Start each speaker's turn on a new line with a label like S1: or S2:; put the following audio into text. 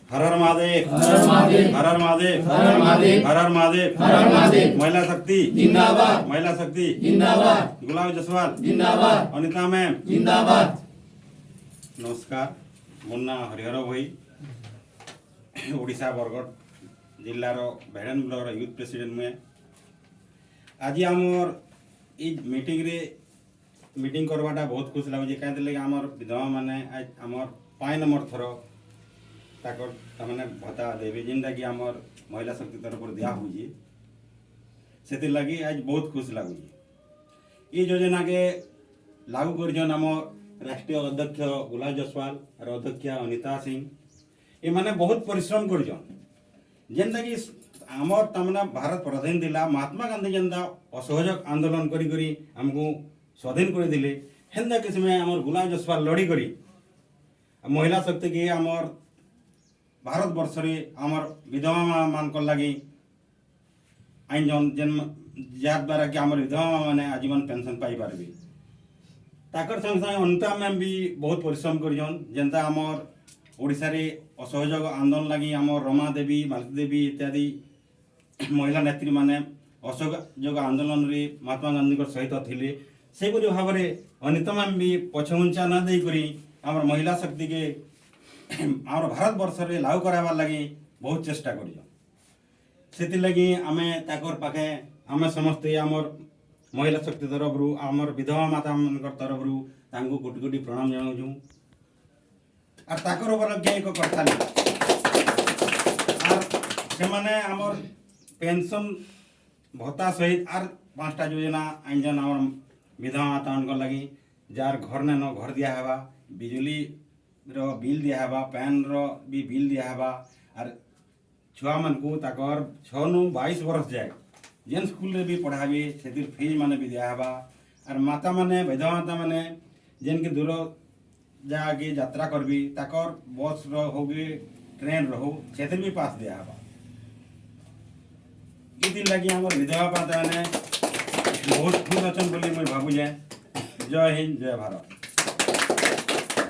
S1: हर हर महादेव,
S2: हर हर महादेव,
S1: हर हर महादेव,
S2: हर हर महादेव,
S1: हर हर महादेव,
S2: हर हर महादेव,
S1: महिला शक्ति
S2: जिंदाबाद,
S1: महिला शक्ति
S2: जिंदाबाद,
S1: गुलाब जसवाल
S2: जिंदाबाद,
S1: अनिता मैम
S2: जिंदाबाद।
S1: नमस्कार मुन्ना हरिहर भाई ओडिशा बरगढ़ जिलार भेड़न ब्लॉक यूथ प्रेसिडेंट मुए आज आमर मीटिंग करवाटा बहुत खुश लगुच कहीं आमर विधवा मैंने आज आमर 5 नंबर थर ताकने भत्ता देवी जेनटा कि आमर महिला शक्ति तरफ दिया हुई से लगी आज बहुत खुश लगुच ये योजना के लागू कर आम राष्ट्रीय अध्यक्ष गुलाब जसवाल और अध्यक्षा अनिता सिंह ये माने बहुत परिश्रम कर जेनटा कि आमर तमने भारत प्रधान दिला महात्मा गांधी जेनता असहयोग आंदोलन करी हमको स्वाधीन कर दिले हेन्दा किसी में आमर गुलाब जसवाल लड़ी करी महिला शक्ति की आमर भारत वर्ष आमर विधवा मान लगी आईन जेन जार द्वारा कि आमर विधवा मैंने आजीवन पेंशन पाई पारबे ताकर संग संग अनिता मैम भी बहुत परिश्रम करजन जेनता आमर ओडिशा रे असहयोग आंदोलन लगी आमर रमा देवी मालती देवी इत्यादि महिला नेत्री माने असहयोग आंदोलन रे महात्मा गांधी सहित थिले सेपरि भाव में अनिता मैम भी पछघुंचा न देकरी आमर महिला शक्ति के आमर भारत वर्ष रे लागू कराबार लगी बहुत चेष्टा कर लगी आमे ताकर पाखे आमे समस्ते आमर महिला शक्ति तरफ रू आमर विधवा माता मान तरफ रू तांको कोटि कोटि प्रणाम जनाऊँ और ताकर उपलब्धि एक कथा और से माने आमर पेंशन भत्ता सहित और 5टा योजना आंजन आमर विधवा माता मान लगी जार घर न घर दिया हवा बिजली रो बिल दिया हवा पैन रो भी बिल दिया हवा और छुआ मन को ताकर 6 नु 22 वर्ष जाए जेन स्कूल रे भी पढ़ाबी से फीस माने भी दिया हवा और माता माने विधवा माता माने जेन के दूर जाके यात्रा करबी ताकर बस रो होगी ट्रेन रो से भी पास दिया हवा ये लगी हमर विधवा माता माने बहुत खुश अच्छन बोली मैं भाबू जाए जय हिंद जय भारत।